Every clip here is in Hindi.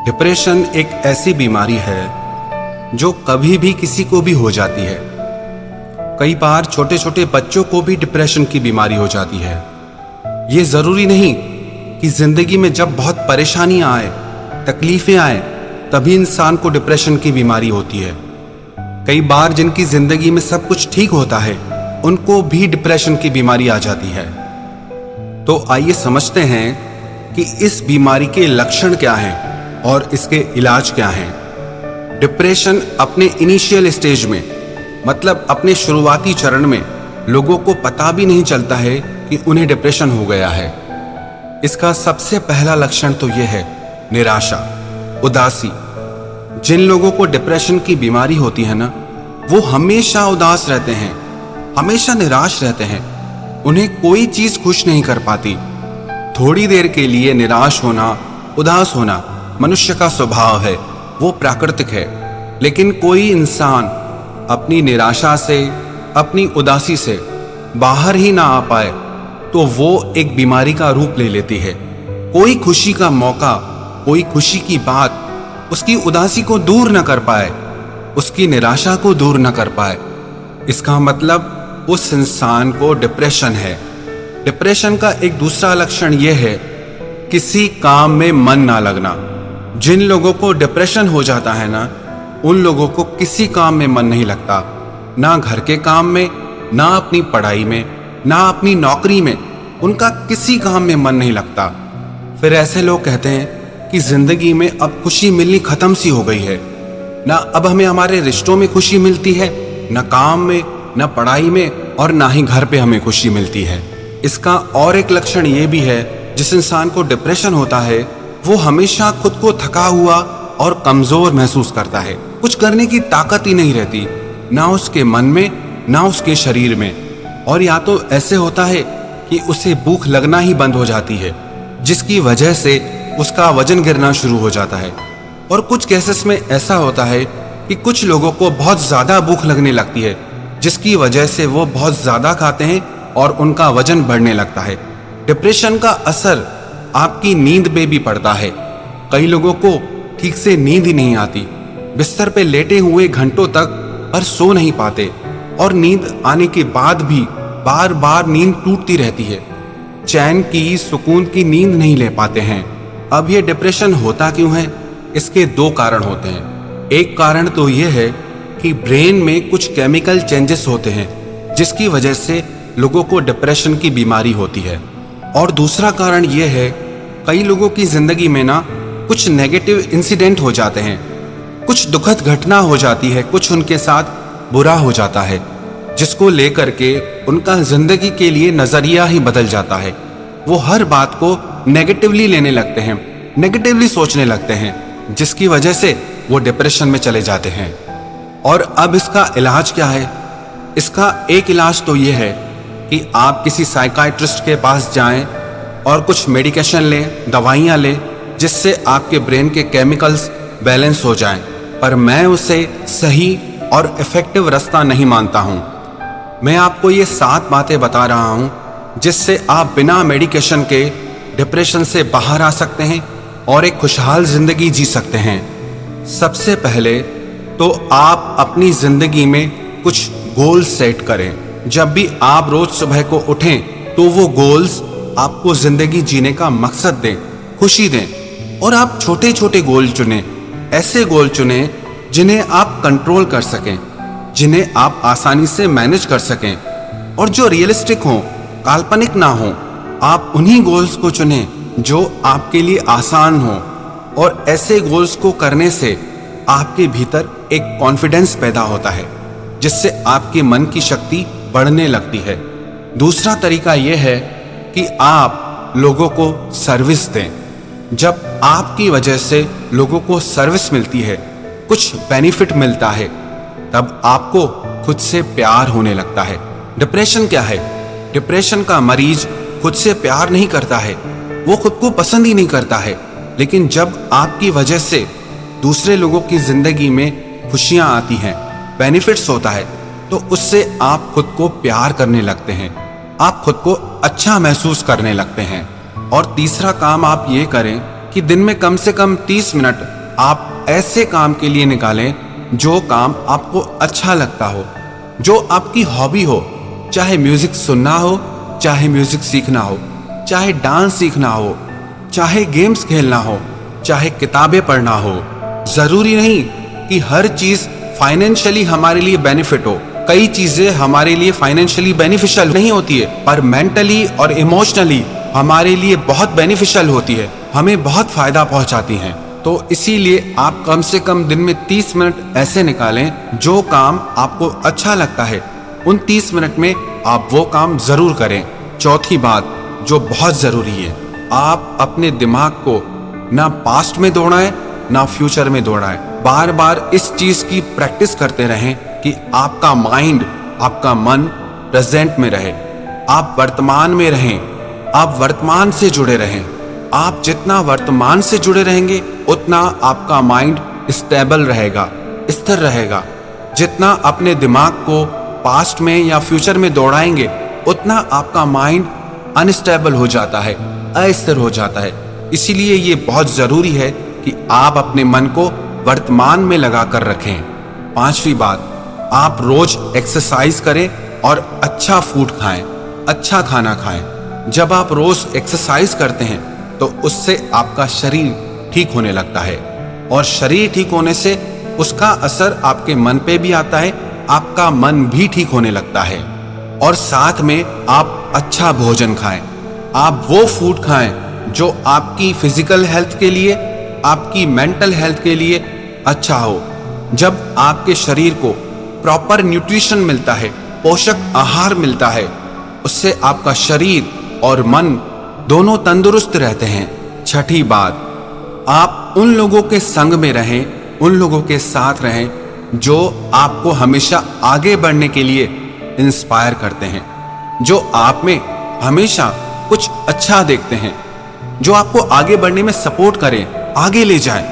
डिप्रेशन एक ऐसी बीमारी है जो कभी भी किसी को भी हो जाती है। कई बार छोटे छोटे बच्चों को भी डिप्रेशन की बीमारी हो जाती है। ये जरूरी नहीं कि जिंदगी में जब बहुत परेशानियां आए, तकलीफें आए, तभी इंसान को डिप्रेशन की बीमारी होती है। कई बार जिनकी जिंदगी में सब कुछ ठीक होता है, उनको भी डिप्रेशन की बीमारी आ जाती है। तो आइए समझते हैं कि इस बीमारी के लक्षण क्या हैं और इसके इलाज क्या हैं। डिप्रेशन अपने इनिशियल स्टेज में, मतलब अपने शुरुआती चरण में, लोगों को पता भी नहीं चलता है कि उन्हें डिप्रेशन हो गया है। इसका सबसे पहला लक्षण तो यह है निराशा, उदासी। जिन लोगों को डिप्रेशन की बीमारी होती है ना, वो हमेशा उदास रहते हैं, हमेशा निराश रहते हैं। उन्हें कोई चीज खुश नहीं कर पाती। थोड़ी देर के लिए निराश होना, उदास होना मनुष्य का स्वभाव है, वो प्राकृतिक है। लेकिन कोई इंसान अपनी निराशा से, अपनी उदासी से बाहर ही ना आ पाए तो वो एक बीमारी का रूप ले लेती है। कोई खुशी का मौका, कोई खुशी की बात उसकी उदासी को दूर न कर पाए, उसकी निराशा को दूर न कर पाए, इसका मतलब उस इंसान को डिप्रेशन है। डिप्रेशन का एक दूसरा लक्षण यह है किसी काम में मन ना लगना। जिन लोगों को डिप्रेशन हो जाता है ना, उन लोगों को किसी काम में मन नहीं लगता, ना घर के काम में, ना अपनी पढ़ाई में, ना अपनी नौकरी में। उनका किसी काम में मन नहीं लगता। फिर ऐसे लोग कहते हैं कि जिंदगी में अब खुशी मिलनी खत्म सी हो गई है। ना अब हमें हमारे रिश्तों में खुशी मिलती है, ना काम में, ना पढ़ाई में, और ना ही घर पे हमें खुशी मिलती है। इसका और एक लक्षण ये भी है, जिस इंसान को डिप्रेशन होता है वो हमेशा खुद को थका हुआ और कमजोर महसूस करता है। कुछ करने की ताकत ही नहीं रहती, ना उसके मन में, ना उसके शरीर में। और या तो ऐसे होता है कि उसे भूख लगना ही बंद हो जाती है, जिसकी वजह से उसका वजन गिरना शुरू हो जाता है। और कुछ केसेस में ऐसा होता है कि कुछ लोगों को बहुत ज्यादा भूख लगने लगती है, जिसकी वजह से वो बहुत ज्यादा खाते हैं और उनका वजन बढ़ने लगता है। डिप्रेशन का असर आपकी नींद पे भी पड़ता है। कई लोगों को ठीक से नींद ही नहीं आती, बिस्तर पे लेटे हुए घंटों तक पर सो नहीं पाते, और नींद आने के बाद भी बार बार नींद टूटती रहती है। चैन की, सुकून की नींद नहीं ले पाते हैं। अब ये डिप्रेशन होता क्यों है? इसके दो कारण होते हैं। एक कारण तो ये है कि ब्रेन में कुछ केमिकल चेंजेस होते हैं, जिसकी वजह से लोगों को डिप्रेशन की बीमारी होती है। और दूसरा कारण यह है, कई लोगों की जिंदगी में ना कुछ नेगेटिव इंसिडेंट हो जाते हैं, कुछ दुखद घटना हो जाती है, कुछ उनके साथ बुरा हो जाता है, जिसको लेकर के उनका जिंदगी के लिए नजरिया ही बदल जाता है। वो हर बात को नेगेटिवली लेने लगते हैं, नेगेटिवली सोचने लगते हैं, जिसकी वजह से वो डिप्रेशन में चले जाते हैं। और अब इसका इलाज क्या है? इसका एक इलाज तो ये है कि आप किसी साइकाइट्रिस्ट के पास जाएं और कुछ मेडिकेशन लें, दवाइयां लें, जिससे आपके ब्रेन के केमिकल्स बैलेंस हो जाएं। पर मैं उसे सही और इफेक्टिव रास्ता नहीं मानता हूं। मैं आपको ये 7 बातें बता रहा हूं, जिससे आप बिना मेडिकेशन के डिप्रेशन से बाहर आ सकते हैं और एक खुशहाल जिंदगी जी सकते हैं। सबसे पहले तो आप अपनी जिंदगी में कुछ गोल सेट करें। जब भी आप रोज सुबह को उठें तो वो गोल्स आपको जिंदगी जीने का मकसद दें, खुशी दें। और आप छोटे छोटे गोल चुनें, ऐसे गोल चुनें जिन्हें आप कंट्रोल कर सकें, जिन्हें आप आसानी से मैनेज कर सकें, और जो रियलिस्टिक हों, काल्पनिक ना हों। आप उन्हीं गोल्स को चुनें जो आपके लिए आसान हो। और ऐसे गोल्स को करने से आपके भीतर एक कॉन्फिडेंस पैदा होता है, जिससे आपके मन की शक्ति बढ़ने लगती है। दूसरा तरीका यह है कि आप लोगों को सर्विस दें। जब आपकी वजह से लोगों को सर्विस मिलती है, कुछ बेनिफिट मिलता है, तब आपको खुद से प्यार होने लगता है। डिप्रेशन क्या है? डिप्रेशन का मरीज खुद से प्यार नहीं करता है, वो खुद को पसंद ही नहीं करता है। लेकिन जब आपकी वजह से दूसरे लोगों की जिंदगी में खुशियां आती हैं, बेनिफिट्स होता है, तो उससे आप खुद को प्यार करने लगते हैं, आप खुद को अच्छा महसूस करने लगते हैं। और तीसरा काम आप ये करें कि दिन में कम से कम 30 मिनट आप ऐसे काम के लिए निकालें जो काम आपको अच्छा लगता हो, जो आपकी हॉबी हो। चाहे म्यूजिक सुनना हो, चाहे म्यूजिक सीखना हो, चाहे डांस सीखना हो, चाहे गेम्स खेलना हो, चाहे किताबें पढ़ना हो। जरूरी नहीं कि हर चीज फाइनेंशियली हमारे लिए बेनिफिट हो। कई चीजें हमारे लिए फाइनेंशियली बेनिफिशियल नहीं होती है, पर मेंटली और इमोशनली हमारे लिए बहुत बेनिफिशियल होती है, हमें बहुत फायदा पहुंचाती हैं। तो इसीलिए आप कम से कम दिन में 30 मिनट ऐसे निकालें जो काम आपको अच्छा लगता है। उन 30 मिनट में आप वो काम जरूर करें। चौथी बात जो बहुत जरूरी है, आप अपने दिमाग को ना पास्ट में दौड़ाएं ना फ्यूचर में दौड़ाएं। बार बार इस चीज की प्रैक्टिस करते रहें कि आपका माइंड, आपका मन प्रेजेंट में रहे, आप वर्तमान में रहें, आप वर्तमान से जुड़े रहें। आप जितना वर्तमान से जुड़े रहेंगे उतना आपका माइंड स्टेबल रहेगा, स्थिर रहेगा। जितना अपने दिमाग को पास्ट में या फ्यूचर में दौड़ाएंगे उतना आपका माइंड अनस्टेबल हो जाता है, अस्थिर हो जाता है। इसीलिए ये बहुत जरूरी है कि आप अपने मन को वर्तमान में लगा कर रखें। पांचवी बात, आप रोज एक्सरसाइज करें और अच्छा फूड खाएं, अच्छा खाना खाएं। जब आप रोज एक्सरसाइज करते हैं तो उससे आपका शरीर ठीक होने लगता है, और शरीर ठीक होने से उसका असर आपके मन पे भी आता है, आपका मन भी ठीक होने लगता है। और साथ में आप अच्छा भोजन खाएं, आप वो फूड खाएं जो आपकी फिजिकल हेल्थ के लिए, आपकी मेंटल हेल्थ के लिए अच्छा हो। जब आपके शरीर को प्रॉपर न्यूट्रिशन मिलता है, पोषक आहार मिलता है, उससे आपका शरीर और मन दोनों तंदुरुस्त रहते हैं। छठी बात, आप उन लोगों के संग में रहें, उन लोगों के साथ रहें जो आपको हमेशा आगे बढ़ने के लिए इंस्पायर करते हैं, जो आप में हमेशा कुछ अच्छा देखते हैं, जो आपको आगे बढ़ने में सपोर्ट करें, आगे ले जाएं,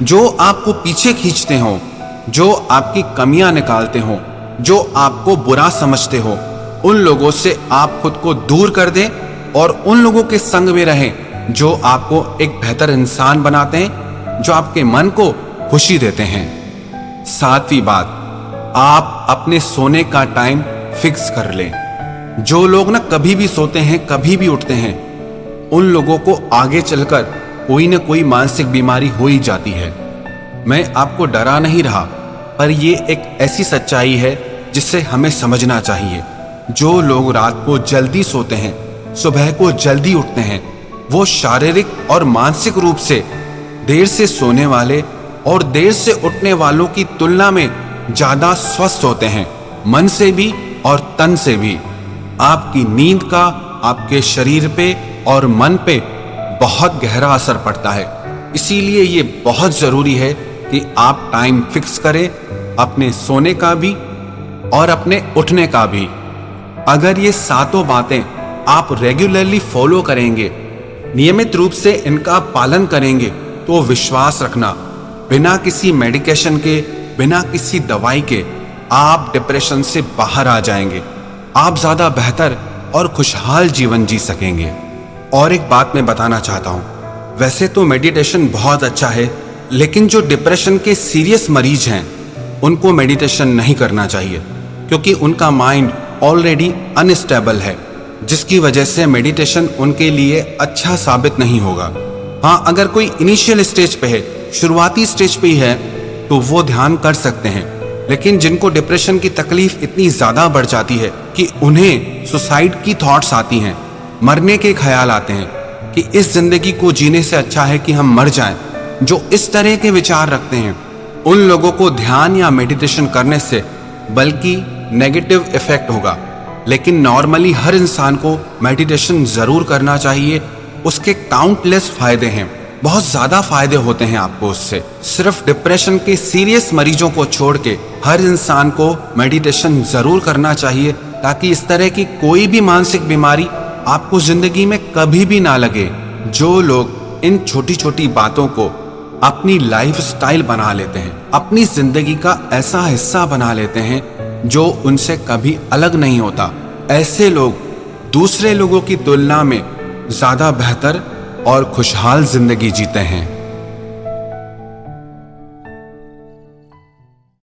जो आपको पीछे खींचते हो, जो आपकी कमियां निकालते हो, जो आपको बुरा समझते हो। उन लोगों से आप खुद को दूर कर दें और उन लोगों के संग में रहें जो आपको एक बेहतर इंसान बनाते हैं, जो आपके मन को खुशी देते हैं। सातवीं बात, आप अपने सोने का टाइम फिक्स कर लें। जो लोग ना कभी भी सोते हैं, कभी भी उठते हैं, उन लोगों को आगे चलकर कोई ना कोई मानसिक बीमारी हो ही जाती है। मैं आपको डरा नहीं रहा, पर यह एक ऐसी सच्चाई है जिसे हमें समझना चाहिए। जो लोग रात को जल्दी सोते हैं, सुबह को जल्दी उठते हैं, वो शारीरिक और मानसिक रूप से देर से सोने वाले और देर से उठने वालों की तुलना में ज्यादा स्वस्थ होते हैं, मन से भी और तन से भी। आपकी नींद का आपके शरीर पे और मन पे बहुत गहरा असर पड़ता है। इसीलिए ये बहुत जरूरी है कि आप टाइम फिक्स करें, अपने सोने का भी और अपने उठने का भी। अगर ये सातों बातें आप रेगुलरली फॉलो करेंगे, नियमित रूप से इनका पालन करेंगे, तो विश्वास रखना, बिना किसी मेडिकेशन के, बिना किसी दवाई के आप डिप्रेशन से बाहर आ जाएंगे। आप ज्यादा बेहतर और खुशहाल जीवन जी सकेंगे। और एक बात मैं बताना चाहता हूं, वैसे तो मेडिटेशन बहुत अच्छा है, लेकिन जो डिप्रेशन के सीरियस मरीज हैं उनको मेडिटेशन नहीं करना चाहिए, क्योंकि उनका माइंड ऑलरेडी अनस्टेबल है, जिसकी वजह से मेडिटेशन उनके लिए अच्छा साबित नहीं होगा। हाँ, अगर कोई इनिशियल स्टेज पे है, शुरुआती स्टेज पे ही है, तो वो ध्यान कर सकते हैं। लेकिन जिनको डिप्रेशन की तकलीफ इतनी ज्यादा बढ़ जाती है कि उन्हें सुसाइड की थॉट्स आती हैं, मरने के ख्याल आते हैं कि इस जिंदगी को जीने से अच्छा है कि हम मर जाएं, जो इस तरह के विचार रखते हैं, उन लोगों को ध्यान या मेडिटेशन करने से बल्कि नेगेटिव इफेक्ट होगा। लेकिन नॉर्मली हर इंसान को मेडिटेशन जरूर करना चाहिए। उसके काउंटलेस फायदे हैं, बहुत ज्यादा फायदे होते हैं आपको उससे। सिर्फ डिप्रेशन के सीरियस मरीजों को छोड़ के हर इंसान को मेडिटेशन जरूर करना चाहिए, ताकि इस तरह की कोई भी मानसिक बीमारी आपको जिंदगी में कभी भी ना लगे। जो लोग इन छोटी छोटी बातों को अपनी लाइफ स्टाइल बना लेते हैं, अपनी जिंदगी का ऐसा हिस्सा बना लेते हैं जो उनसे कभी अलग नहीं होता, ऐसे लोग दूसरे लोगों की तुलना में ज्यादा बेहतर और खुशहाल जिंदगी जीते हैं।